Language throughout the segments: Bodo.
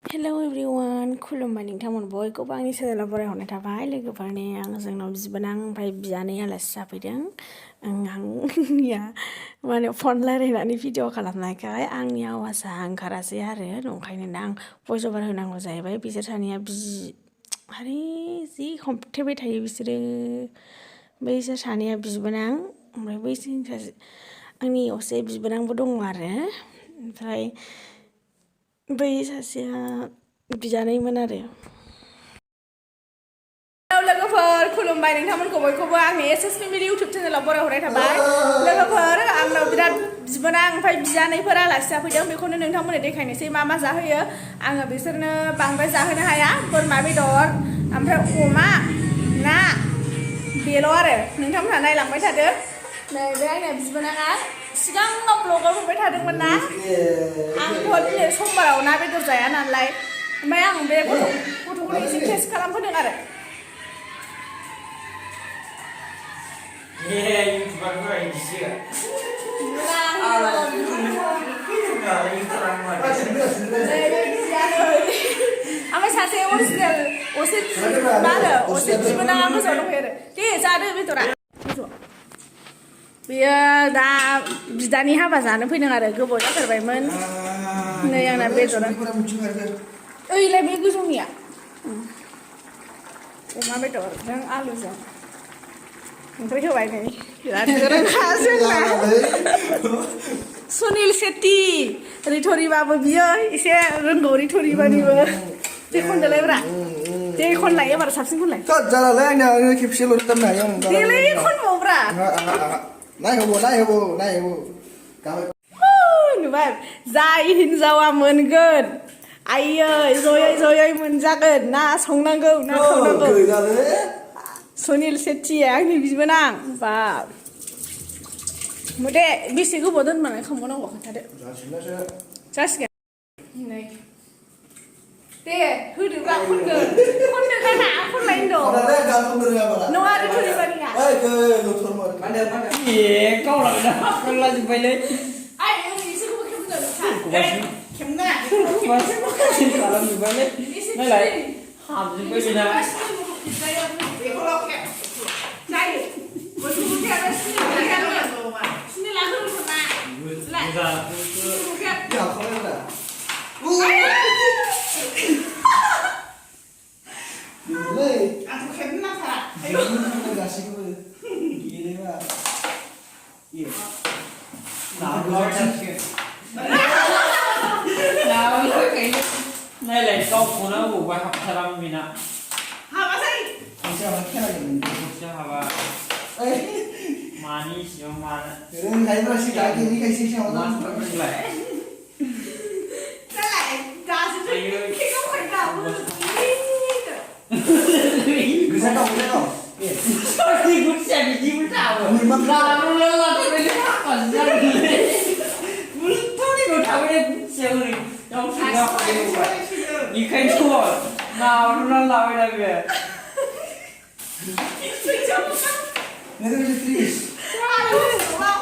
हेलौ एभ्रिवान खुलुमबाय नोंथांमोन बयखौबो आंनि चेनेलाव बरायहरनाय थाबाय लोगोफोरनि आं जोंनाव बिबोनां ओमफ्राय बियानै आलासि जाफैदों आंनिया माने फन रायलायनानै भिडिअ खालामनायखाय आंनि आवाजआ ओंखारासै आरो ओंखायनो दा आं भइस अभार होनांगौ जाहैबाय बिसोर सानैया आरे जि हमथेबाय थायो बिसोरो बैसोर सानैया बिबोनां ओमफ्राय बैसोर आंनि असे बिबोनांबो दङ आरो ओमफ्राय बै सासेया बियानैमोन आरो लोगोफोर खुलुमबाय नोंथांमोनखौ बयखौबो आंनि एसएस फेमिलि इउटुब चेनेलाव बरायहरनाय थाबाय लोगोफोर आंनाव बिराद बिबोनां ओमफ्राय बियानैफोर आलासि जाफैदों बेखौनो नोंथांमोननो देखायनोसै मा जाहोयो आङो बिसोरनो बांद्राय जाहोनो हाया बोरमा बेदर ओमफ्राय अमा ना बेल' आरो नोंथांमोनहा नायलांबाय थादो नै बे आंना बिबोनाङा सिगाङाव ब्लगाव नुबाय थादोंमोन ना आंथ' दिनै समबाराव ना बेदर जाया नालाय ओमफ्राय आं बे गथ'खौनो एसे टेस्ट खालामहोदों आरो ओमफ्राय सासे अरिजिनेल असे मा होनो असे बिबोनाङा गोजौआव दंफैयो आरो दे जादो बेदरा बेयो दा बिदानि हाबा जानो फैदों आरो गोबाव जाथारबायमोन नै आंना बेदरा ओइलाय बे गोजौनिया अमा बेदरजों आलुजों ओमफ्राय होबाय नै बिराद गोरोंखा जोंना सुनिल शेट्टी रिथ'रिबाबो बियो एसे रोंगौ रिथ'रिबानिबो दे खनदोलाय ब्रा दे खनलाय एबार साबसिन खनलाय जालालाय आंना खेबसेल' दामनो हायो आं देलाय खनबावब्रा नायहोबो नुबाय जाय हिनजावा मोनगोन आयै जयै मोनजागोन ना संनांगौ ना खावनांगौ सुनिल शेट्टीया आंनि बिबोनां बाब दे बेसे गोबाव दोनबानो खांबावनांगौ खोन्थादो जासिगोन नै दे होदोब्रा खनदो गाना खनलाय होनदों नङा रिथ'रिबानिया गावलांलाजोब्बायलै खालामजोब्बायलै नायलाय हाबजोब्बाय बेना नायलाय गावखौनो बबावबा हाबथारामोन बेना हाबासै हाबा मानि सिगां मानो 이카이토 나 오늘 나와야 돼. 내가 이제 트리스.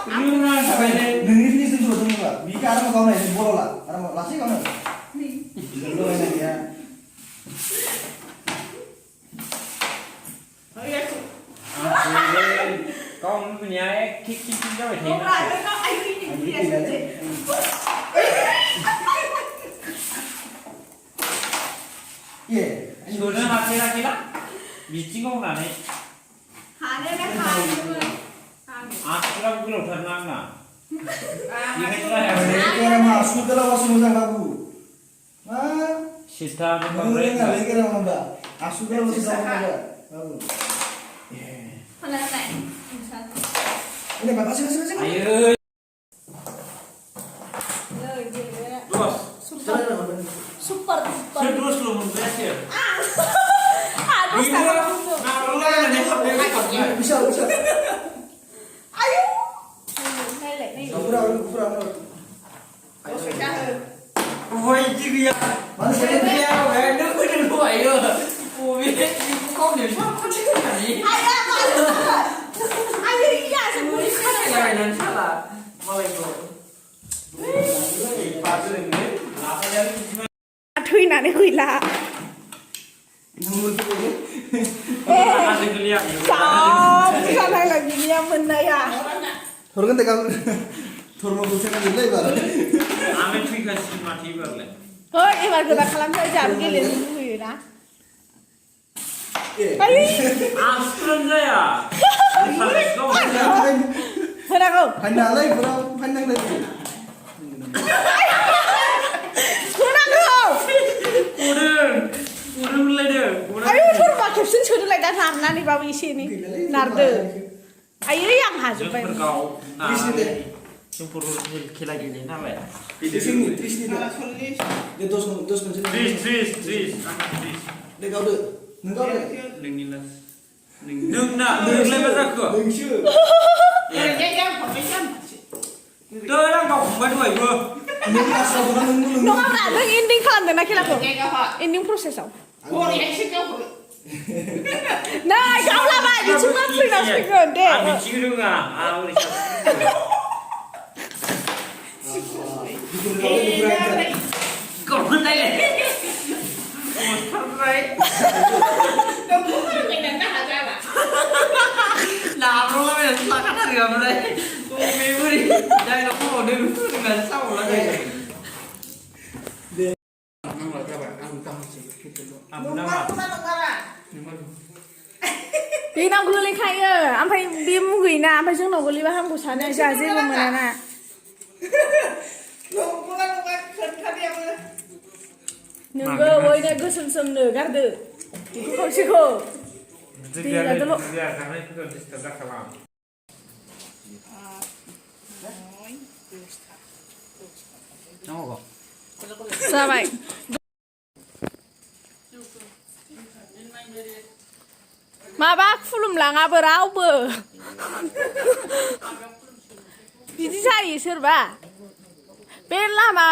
루나 잡아야 능이 트리스 좀 어떤 거야? 위가 알아서 가면 이제 뭐라? 알아서 라시 가면. 이걸로 해야 돼. con nhà kích cho mày thấy 예. 저는 하기라 미친 거 나네. 하네네 하네. 아, 그럼 그걸 어떡하나? 이거 해야 돼. 내가 막 수들어 와서 모자 가고. 아? 시스템 내가 내가 온다. 아 수들어 와서 모자 가고. 예. 하나. 근데 맞아. 아유. Super. Terus lu berhasil. Aduh, bisa. Ayo. Này. Pura. Có phải ra hơn. Ôi chứ kìa. Mana sih? Dia udah đừng đuổi rồi. Ôi biết không điểm sao có chứ này. Ai ra mà. Ai đi ra sẽ muốn đi Cái này là sao là mà lại rồi. Ba cái này là phải फैनानै गैला Ada geliat. साब जानायलाय बिनिया मोननाया हरगोन दे गाबोन धर्म बुंसेना गैला एबार Ame थैखासिगोन माथो एबारलाय ฮ้ยएबार गोदान खालामसै जोंहाबो गेलेनो लुबैयोना आसुरानो जाया होनांगौ फाइन नालाय फोराव फाइन नांलाय होनांगौ Udah mulai deh. आयौ धर्मआ खेबसेनो सोदोलाय दा नारनानैबाबो एसे एनै नारदो आयै आं हाजोब्बाय Berkau. Trisni deh. Sumpur खेला गेलेयो नालाय Trisni दे 10 मोनसे Tris. दे गावदो नों गावदो नोंनि लास नोंना नोंलाय मा जाखो नोंसो दा आं गावखांबाय दहायबो नों लास्टआव दं नों नङाब्रा नों एन्डिं खालामदोंना खेलाखौ एन्डिं प्रसेसआव नै गावलाबाय बिथिंबा फैनांसिगोन दे आं मिथिनो रोङा आं ओरै गावखौ नायलाय मोनथारबाय नाब्रलाबायनासो लाखाथारो ओमफ्राय बबे बोरै जायगा खमाव दै फुदुंनानै सावलाबाय बेनाव गोलैखायो ओमफ्राय बे मुगैना ओमफ्राय जोंनाव गोलैबा हामगौ सानो जोंहा जेबो मोनाना नोंगौ ओइनो गोसोम सोमनो गारदो बेखौ खावसेखौ जाबाय माबा खुलुमलाङाबो रावबो बिदि जायो सोरबा बे लामा